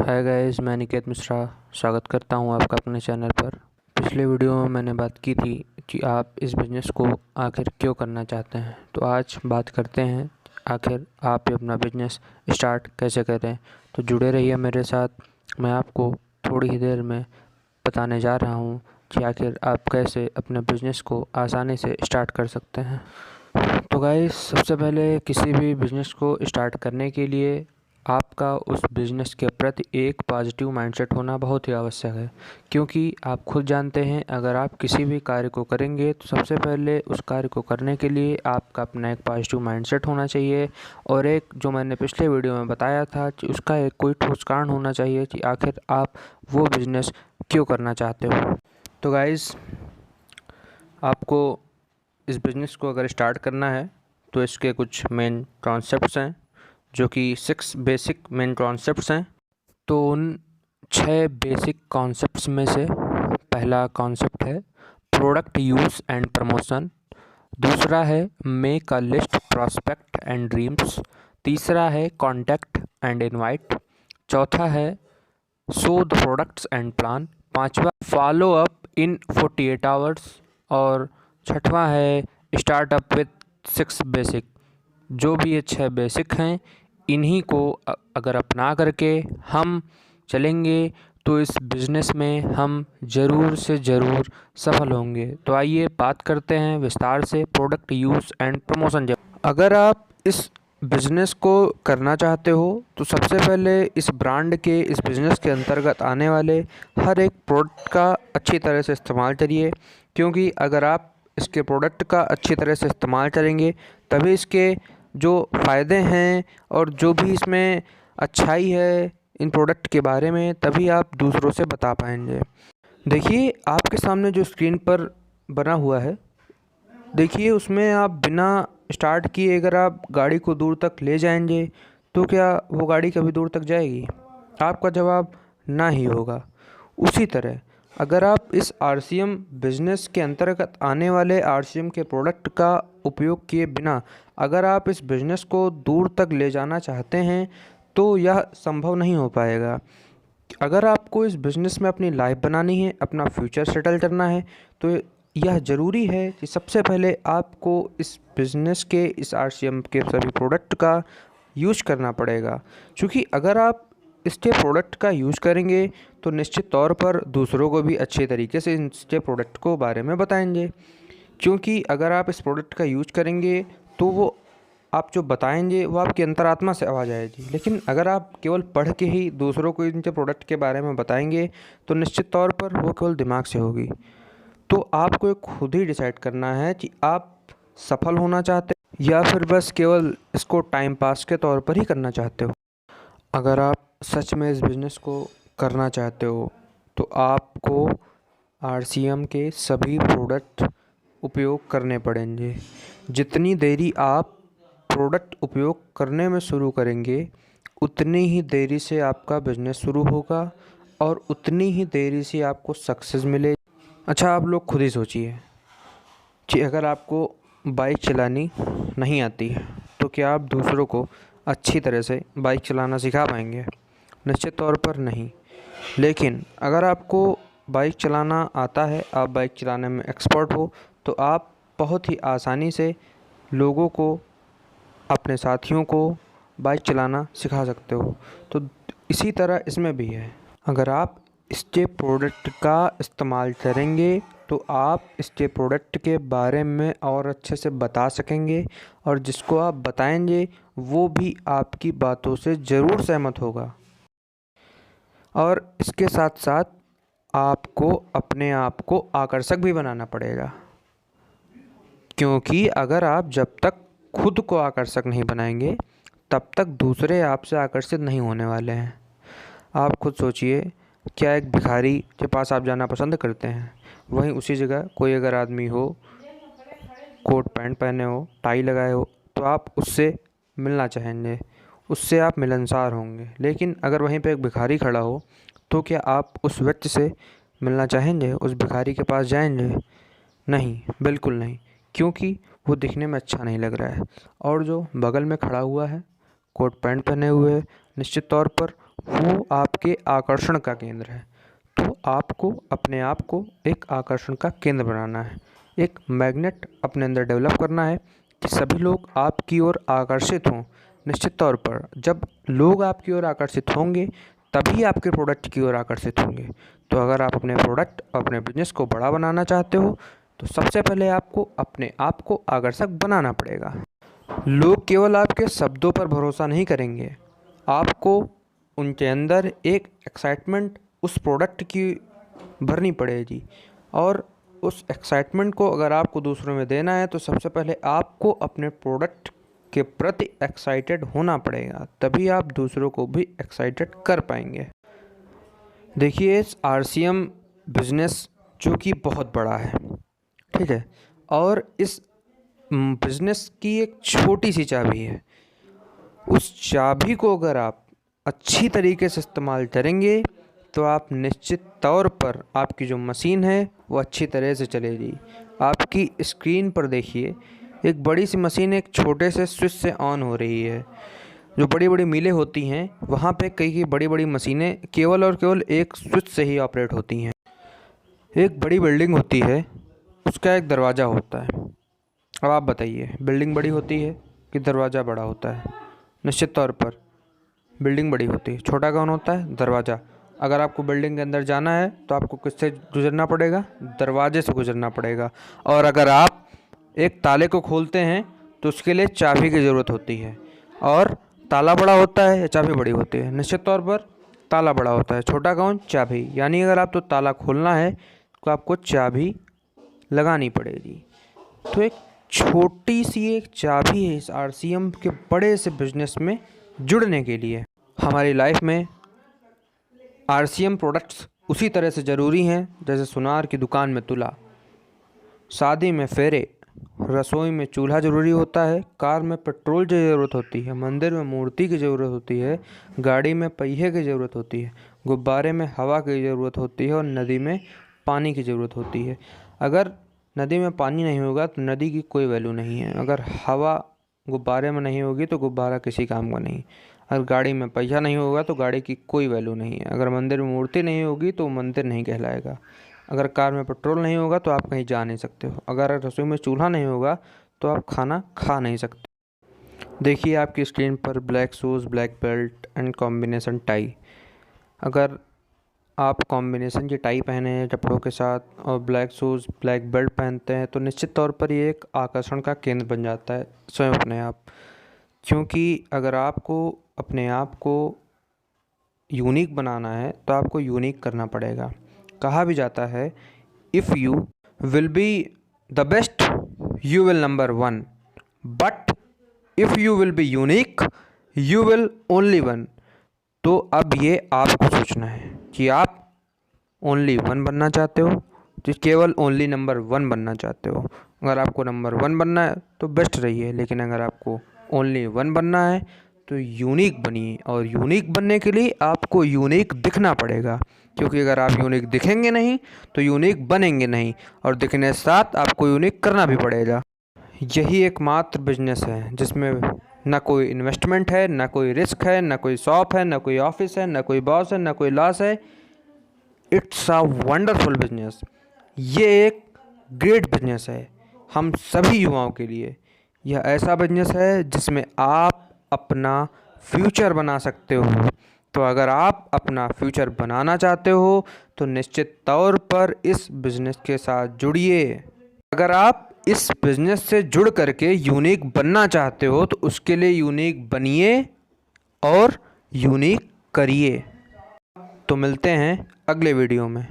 Hi guys, मैं निकेत मिश्रा स्वागत करता हूं आपका अपने चैनल पर। पिछले वीडियो में मैंने बात की थी कि आप इस बिज़नेस को आखिर क्यों करना चाहते हैं। तो आज बात करते हैं आखिर आप अपना बिज़नेस स्टार्ट कैसे करें। तो जुड़े रहिए मेरे साथ। मैं आपको थोड़ी ही देर में बताने जा रहा हूं कि आखिर आप कैसे अपने बिज़नेस को आसानी से स्टार्ट कर सकते हैं। तो गाइस, सबसे पहले किसी भी बिज़नेस को स्टार्ट करने के लिए आपका उस बिज़नेस के प्रति एक पॉजिटिव माइंडसेट होना बहुत ही आवश्यक है, क्योंकि आप खुद जानते हैं अगर आप किसी भी कार्य को करेंगे तो सबसे पहले उस कार्य को करने के लिए आपका अपना एक पॉजिटिव माइंडसेट होना चाहिए। और एक जो मैंने पिछले वीडियो में बताया था कि उसका एक कोई ठोस कारण होना चाहिए कि आखिर आप वो बिज़नेस क्यों करना चाहते हो। तो गाइज़, आपको इस बिज़नेस को अगर स्टार्ट करना है तो इसके कुछ मेन कॉन्सेप्ट्स हैं, जो कि 6 बेसिक मेन कॉन्सेप्ट्स हैं। तो उन 6 बेसिक कॉन्सेप्ट्स में से पहला कॉन्सेप्ट है प्रोडक्ट यूज़ एंड प्रमोशन। दूसरा है make a list prospect and dreams. तीसरा है कॉन्टैक्ट एंड इनवाइट। चौथा है show the products and plan. पांचवा फॉलो अप इन 48 आवर्स। और छठवां है स्टार्टअप विथ 6 बेसिक। जो भी ये 6 बेसिक हैं, इन्हीं को अगर अपना करके हम चलेंगे तो इस बिज़नेस में हम ज़रूर से ज़रूर सफल होंगे। तो आइए बात करते हैं विस्तार से प्रोडक्ट यूज़ एंड प्रमोशन। अगर आप इस बिज़नेस को करना चाहते हो तो सबसे पहले इस ब्रांड के इस बिज़नेस के अंतर्गत आने वाले हर एक प्रोडक्ट का अच्छी तरह से इस्तेमाल करिए, क्योंकि अगर आप इसके प्रोडक्ट का अच्छी तरह से इस्तेमाल करेंगे तभी इसके जो फ़ायदे हैं और जो भी इसमें अच्छाई है इन प्रोडक्ट के बारे में, तभी आप दूसरों से बता पाएंगे। देखिए, आपके सामने जो स्क्रीन पर बना हुआ है, देखिए उसमें आप बिना स्टार्ट किए अगर आप गाड़ी को दूर तक ले जाएंगे तो क्या वो गाड़ी कभी दूर तक जाएगी? आपका जवाब ना ही होगा। उसी तरह अगर आप इस आरसीएम बिज़नेस के अंतर्गत आने वाले आरसीएम के प्रोडक्ट का उपयोग किए बिना अगर आप इस बिज़नेस को दूर तक ले जाना चाहते हैं तो यह संभव नहीं हो पाएगा। अगर आपको इस बिज़नेस में अपनी लाइफ बनानी है, अपना फ्यूचर सेटल करना है, तो यह ज़रूरी है कि सबसे पहले आपको इस बिज़नेस के इस आरसीएम के सभी प्रोडक्ट का यूज़ करना पड़ेगा। क्योंकि अगर आप इसके प्रोडक्ट का यूज़ करेंगे तो निश्चित तौर पर दूसरों को भी अच्छे तरीके से इसके प्रोडक्ट को बारे में बताएंगे। क्योंकि अगर आप इस प्रोडक्ट का यूज़ करेंगे तो वो आप जो बताएंगे वो आपकी अंतरात्मा से आवाज़ आएगी। लेकिन अगर आप केवल पढ़ के ही दूसरों को इनके प्रोडक्ट के बारे में बताएंगे तो निश्चित तौर पर वो केवल दिमाग से होगी। तो आपको खुद ही डिसाइड करना है कि आप सफल होना चाहते हैं या फिर बस केवल इसको टाइम पास के तौर पर ही करना चाहते हो। अगर आप सच में इस बिज़नेस को करना चाहते हो तो आपको आरसीएम के सभी प्रोडक्ट उपयोग करने पड़ेंगे। जितनी देरी आप प्रोडक्ट उपयोग करने में शुरू करेंगे उतनी ही देरी से आपका बिज़नेस शुरू होगा और उतनी ही देरी से आपको सक्सेस मिलेगी। अच्छा, आप लोग खुद ही सोचिए कि अगर आपको बाइक चलानी नहीं आती है तो क्या आप दूसरों को अच्छी तरह से बाइक चलाना सिखा पाएंगे? निश्चित तौर पर नहीं। लेकिन अगर आपको बाइक चलाना आता है, आप बाइक चलाने में एक्सपर्ट हो, तो आप बहुत ही आसानी से लोगों को, अपने साथियों को बाइक चलाना सिखा सकते हो। तो इसी तरह इसमें भी है। अगर आप इसके प्रोडक्ट का इस्तेमाल करेंगे तो आप इसके प्रोडक्ट के बारे में और अच्छे से बता सकेंगे और जिसको आप बताएंगे वो भी आपकी बातों से ज़रूर सहमत होगा। और इसके साथ साथ आपको अपने आप को आकर्षक भी बनाना पड़ेगा, क्योंकि अगर आप जब तक खुद को आकर्षक नहीं बनाएंगे तब तक दूसरे आपसे आकर्षित नहीं होने वाले हैं। आप खुद सोचिए, क्या एक भिखारी के पास आप जाना पसंद करते हैं? वहीं उसी जगह कोई अगर आदमी हो, कोट पैंट पहने हो, टाई लगाए हो, तो आप उससे मिलना चाहेंगे, उससे आप मिलनसार होंगे। लेकिन अगर वहीं पे एक भिखारी खड़ा हो तो क्या आप उस व्यक्ति से मिलना चाहेंगे, उस भिखारी के पास जाएंगे? नहीं, बिल्कुल नहीं, क्योंकि वो दिखने में अच्छा नहीं लग रहा है। और जो बगल में खड़ा हुआ है कोट पैंट पहने हुए, निश्चित तौर पर वो आपके आकर्षण का केंद्र है। तो आपको अपने आप को एक आकर्षण का केंद्र बनाना है, एक मैग्नेट अपने अंदर डेवलप करना है कि सभी लोग आपकी ओर आकर्षित हों। निश्चित तौर पर जब लोग आपकी ओर आकर्षित होंगे तभी आपके प्रोडक्ट की ओर आकर्षित होंगे। तो अगर आप अपने प्रोडक्ट, अपने बिजनेस को बड़ा बनाना चाहते हो तो सबसे पहले आपको अपने आप को आकर्षक बनाना पड़ेगा। लोग केवल आपके शब्दों पर भरोसा नहीं करेंगे, आपको उनके अंदर एक एक्साइटमेंट उस प्रोडक्ट की भरनी पड़ेगी। और उस एक्साइटमेंट को अगर आपको दूसरों में देना है तो सबसे पहले आपको अपने प्रोडक्ट के प्रति एक्साइटेड होना पड़ेगा, तभी आप दूसरों को भी एक्साइटेड कर पाएंगे। देखिए, इस RCM बिज़नेस जो कि बहुत बड़ा है, ठीक है, और इस बिज़नेस की एक छोटी सी चाबी है। उस चाबी को अगर आप अच्छी तरीके से इस्तेमाल करेंगे तो आप निश्चित तौर पर आपकी जो मशीन है वो अच्छी तरह से चलेगी। आपकी स्क्रीन पर देखिए, एक बड़ी सी मशीन एक छोटे से स्विच से ऑन हो रही है। जो बड़ी बड़ी मिलें होती हैं वहाँ पे कई बड़ी बड़ी मशीनें केवल और केवल एक स्विच से ही ऑपरेट होती हैं। एक बड़ी बिल्डिंग होती है, उसका एक दरवाज़ा होता है। अब आप बताइए, बिल्डिंग बड़ी होती है कि दरवाज़ा बड़ा होता है? निश्चित तौर पर बिल्डिंग बड़ी होती है। छोटा कौन होता है? दरवाज़ा। अगर आपको बिल्डिंग के अंदर जाना है तो आपको किससे गुजरना पड़ेगा? दरवाजे से गुजरना पड़ेगा। और अगर आप एक ताले को खोलते हैं तो उसके लिए चाबी की ज़रूरत होती है। और ताला बड़ा होता है या चाबी बड़ी होती है? निश्चित तौर पर ताला बड़ा होता है। छोटा कौन? चाबी। यानी अगर आपको ताला खोलना है तो आपको चाबी लगानी पड़ेगी। तो एक छोटी सी एक चाबी है इस RCM के बड़े से बिजनेस में जुड़ने के लिए। हमारी लाइफ में RCM प्रोडक्ट्स उसी तरह से ज़रूरी हैं जैसे सुनार की दुकान में तुला, शादी में फेरे, रसोई में चूल्हा ज़रूरी होता है, कार में पेट्रोल की ज़रूरत होती है, मंदिर में मूर्ति की ज़रूरत होती है, गाड़ी में पहिए की ज़रूरत होती है, गुब्बारे में हवा की ज़रूरत होती है और नदी में पानी की ज़रूरत होती है। अगर नदी में पानी नहीं होगा तो नदी की कोई वैल्यू नहीं है। अगर हवा गुब्बारे में नहीं होगी तो गुब्बारा किसी काम का नहीं। अगर गाड़ी में पहिया नहीं होगा तो गाड़ी की कोई वैल्यू नहीं है। अगर मंदिर में मूर्ति नहीं होगी तो मंदिर नहीं कहलाएगा। अगर कार में पेट्रोल नहीं होगा तो आप कहीं जा नहीं सकते हो। अगर रसोई में चूल्हा नहीं होगा तो आप खाना खा नहीं सकते। देखिए आपकी स्क्रीन पर black shoes, black belt and combination tie. अगर आप कॉम्बिनेशन की टाई पहने हैं कपड़ों के साथ और ब्लैक शूज़, ब्लैक बेल्ट पहनते हैं तो निश्चित तौर पर ये एक आकर्षण का केंद्र बन जाता है स्वयं अपने आप। क्योंकि अगर आपको अपने आप को यूनिक बनाना है तो आपको यूनिक करना पड़ेगा। कहा भी जाता है, if you will be the best you will number one, but if you will be unique you will only one. तो अब ये आपको सोचना है कि आप ओनली वन बनना चाहते हो कि केवल ओनली नंबर वन बनना चाहते हो। अगर आपको नंबर वन बनना है तो बेस्ट रहिए, लेकिन अगर आपको ओनली वन बनना है तो यूनिक बनिए। और यूनिक बनने के लिए आपको यूनिक दिखना पड़ेगा, क्योंकि अगर आप यूनिक दिखेंगे नहीं तो यूनिक बनेंगे नहीं, और दिखने के साथ आपको यूनिक करना भी पड़ेगा। यही एकमात्र बिजनेस है जिसमें ना कोई इन्वेस्टमेंट है, ना कोई रिस्क है, ना कोई शॉप है, ना कोई ऑफिस है, ना कोई बॉस है, ना कोई लॉस है। It's a wonderful business. ये एक ग्रेट बिजनेस है हम सभी युवाओं के लिए। यह ऐसा बिजनेस है जिसमें आप अपना फ्यूचर बना सकते हो। तो अगर आप अपना फ्यूचर बनाना चाहते हो तो निश्चित तौर पर इस बिज़नेस के साथ जुड़िए। अगर आप इस बिज़नेस से जुड़ करके यूनिक बनना चाहते हो तो उसके लिए यूनिक बनिए और यूनिक करिए। तो मिलते हैं अगले वीडियो में।